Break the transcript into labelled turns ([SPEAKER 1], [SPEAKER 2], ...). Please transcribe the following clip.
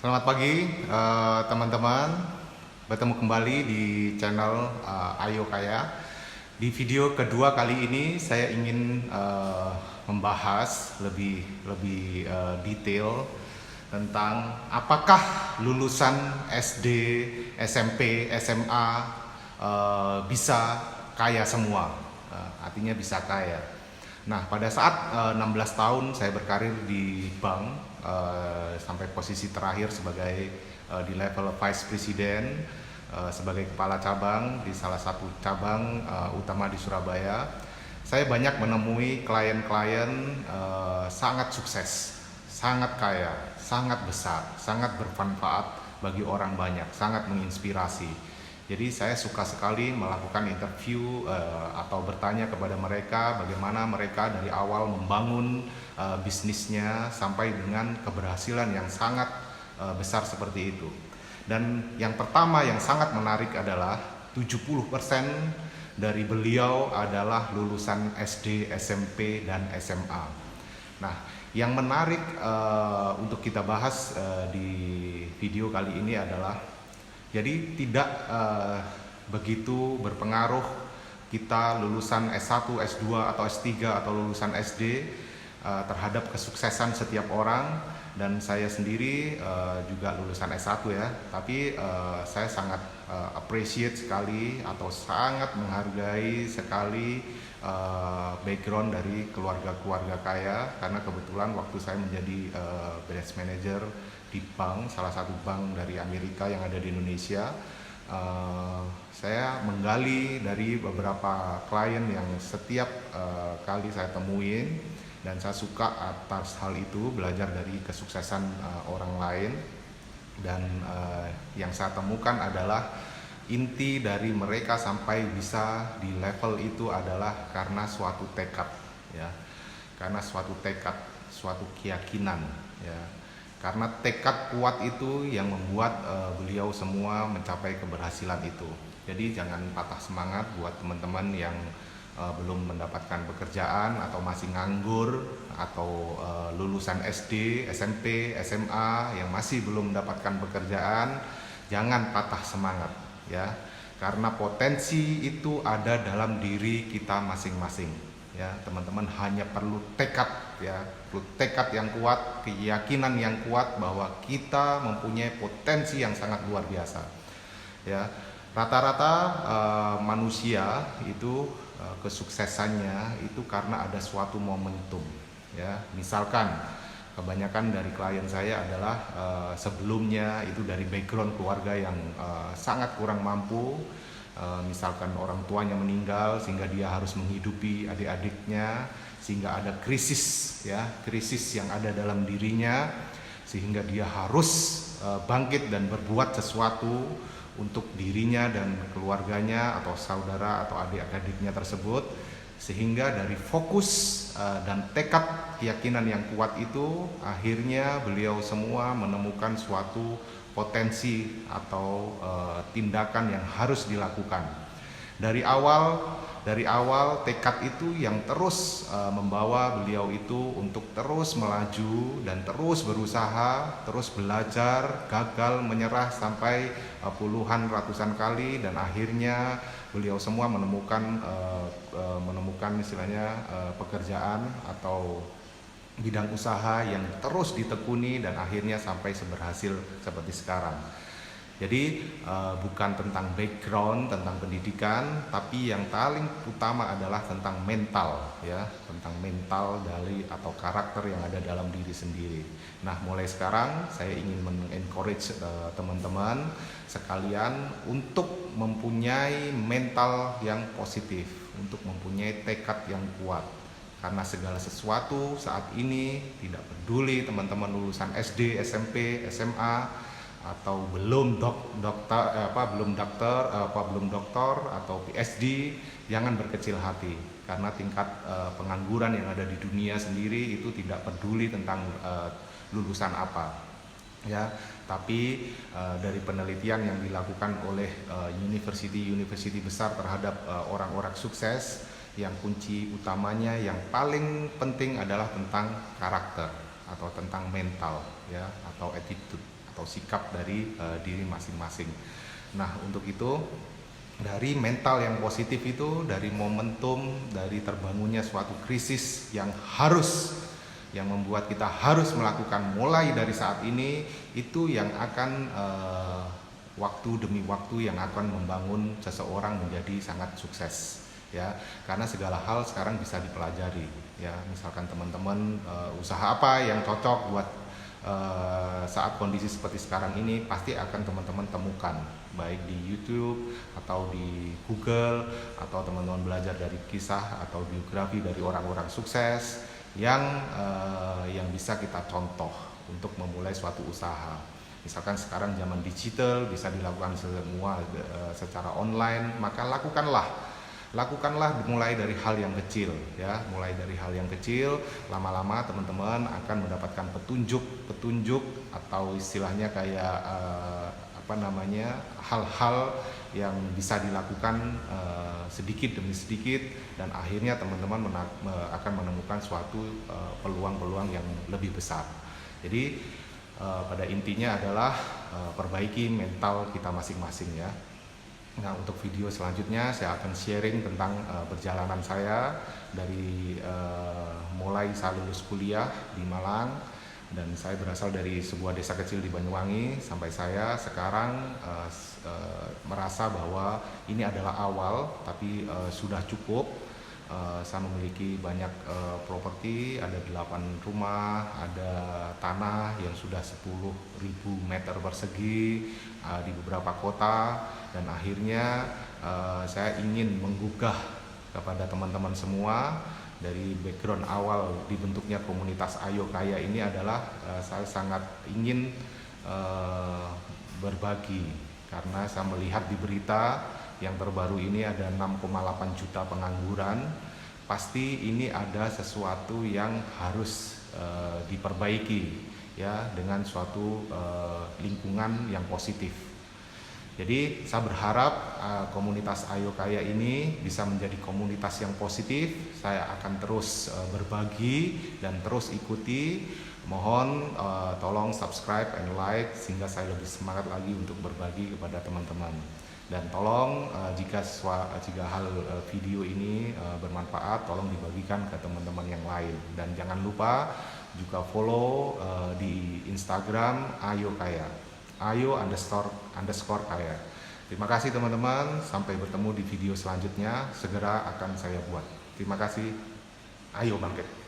[SPEAKER 1] Selamat pagi teman-teman, bertemu kembali di channel Ayo Kaya. Di video kedua kali ini saya ingin membahas lebih detail tentang apakah lulusan SD, SMP, SMA bisa kaya semua. Artinya bisa kaya. Nah, pada saat 16 tahun saya berkarir di bank sampai posisi terakhir sebagai di level Vice President sebagai kepala cabang di salah satu cabang utama di Surabaya. Saya banyak menemui klien-klien sangat sukses, sangat kaya, sangat besar, sangat bermanfaat bagi orang banyak, sangat menginspirasi. Jadi saya suka sekali melakukan interview atau bertanya kepada mereka bagaimana mereka dari awal membangun bisnisnya sampai dengan keberhasilan yang sangat besar seperti itu. Dan yang pertama yang sangat menarik adalah 70% dari beliau adalah lulusan SD, SMP, dan SMA. Nah, yang menarik untuk kita bahas di video kali ini adalah jadi tidak begitu berpengaruh kita lulusan S1, S2, atau S3, atau lulusan SD terhadap kesuksesan setiap orang. Dan saya sendiri juga lulusan S1 ya, tapi saya sangat appreciate sekali atau sangat menghargai sekali background dari keluarga-keluarga kaya, karena kebetulan waktu saya menjadi branch manager di bank, salah satu bank dari Amerika yang ada di Indonesia, saya menggali dari beberapa klien yang setiap kali saya temuin, dan saya suka atas hal itu, belajar dari kesuksesan orang lain. Dan yang saya temukan adalah inti dari mereka sampai bisa di level itu adalah karena suatu tekad, ya, karena suatu tekad, suatu keyakinan, ya. Karena tekad kuat itu yang membuat beliau semua mencapai keberhasilan itu. Jadi jangan patah semangat buat teman-teman yang belum mendapatkan pekerjaan atau masih nganggur, atau lulusan SD, SMP, SMA yang masih belum mendapatkan pekerjaan. Jangan patah semangat, ya. Karena potensi itu ada dalam diri kita masing-masing. Ya, teman-teman hanya perlu tekad, ya, perlu tekad yang kuat, keyakinan yang kuat bahwa kita mempunyai potensi yang sangat luar biasa. Ya, rata-rata manusia itu kesuksesannya itu karena ada suatu momentum. Ya, misalkan kebanyakan dari klien saya adalah sebelumnya itu dari background keluarga yang sangat kurang mampu. Misalkan orang tuanya meninggal sehingga dia harus menghidupi adik-adiknya, sehingga ada krisis, ya, krisis yang ada dalam dirinya, sehingga dia harus bangkit dan berbuat sesuatu untuk dirinya dan keluarganya atau saudara atau adik-adiknya tersebut. Sehingga dari fokus dan tekad keyakinan yang kuat itu, akhirnya beliau semua menemukan suatu potensi atau tindakan yang harus dilakukan. Dari awal tekad itu yang terus membawa beliau itu untuk terus melaju dan terus berusaha, terus belajar, gagal, menyerah sampai puluhan ratusan kali, dan akhirnya beliau semua menemukan istilahnya pekerjaan atau bidang usaha yang terus ditekuni dan akhirnya sampai berhasil seperti sekarang. Jadi bukan tentang background, tentang pendidikan, tapi yang paling utama adalah tentang mental, ya, tentang mental dari atau karakter yang ada dalam diri sendiri. Nah, mulai sekarang saya ingin men-encourage teman-teman sekalian untuk mempunyai mental yang positif, untuk mempunyai tekad yang kuat. Karena segala sesuatu saat ini, tidak peduli teman-teman lulusan SD, SMP, SMA, atau belum dokter atau PhD, jangan berkecil hati, karena tingkat pengangguran yang ada di dunia sendiri itu tidak peduli tentang lulusan apa, ya. Tapi dari penelitian yang dilakukan oleh university besar terhadap orang-orang sukses, yang kunci utamanya yang paling penting adalah tentang karakter atau tentang mental, ya, atau attitude atau sikap dari diri masing-masing. Nah, untuk itu dari mental yang positif itu, dari momentum, dari terbangunnya suatu krisis yang membuat kita harus melakukan mulai dari saat ini, itu yang akan waktu demi waktu yang akan membangun seseorang menjadi sangat sukses, ya. Karena segala hal sekarang bisa dipelajari, ya. Misalkan teman-teman usaha apa yang cocok buat saat kondisi seperti sekarang ini, pasti akan teman-teman temukan, baik di YouTube atau di Google, atau teman-teman belajar dari kisah atau biografi dari orang-orang sukses yang bisa kita contoh untuk memulai suatu usaha. Misalkan sekarang zaman digital, bisa dilakukan semua secara online, maka lakukanlah mulai dari hal yang kecil, ya. Mulai dari hal yang kecil, lama-lama teman-teman akan mendapatkan petunjuk atau istilahnya kayak hal-hal yang bisa dilakukan sedikit demi sedikit, dan akhirnya teman-teman akan menemukan suatu peluang-peluang yang lebih besar. Jadi pada intinya adalah perbaiki mental kita masing-masing, ya. Nah, untuk video selanjutnya saya akan sharing tentang perjalanan saya dari mulai saya lulus kuliah di Malang, dan saya berasal dari sebuah desa kecil di Banyuwangi, sampai saya sekarang merasa bahwa ini adalah awal, tapi sudah cukup. Saya memiliki banyak properti, ada 8 rumah, ada tanah yang sudah 10.000 meter persegi di beberapa kota, dan akhirnya saya ingin menggugah kepada teman-teman semua. Dari background awal dibentuknya komunitas Ayo Kaya ini adalah saya sangat ingin berbagi, karena saya melihat di berita yang terbaru ini ada 6,8 juta pengangguran. Pasti ini ada sesuatu yang harus diperbaiki, ya, dengan suatu lingkungan yang positif. Jadi saya berharap komunitas Ayo Kaya ini bisa menjadi komunitas yang positif. Saya akan terus berbagi dan terus ikuti. Mohon tolong subscribe and like sehingga saya lebih semangat lagi untuk berbagi kepada teman-teman. Dan tolong jika hal video ini bermanfaat, tolong dibagikan ke teman-teman yang lain. Dan jangan lupa juga follow di Instagram Ayo Kaya, Ayo__ Kaya. Terima kasih teman-teman, sampai bertemu di video selanjutnya, segera akan saya buat. Terima kasih, ayo bangkit.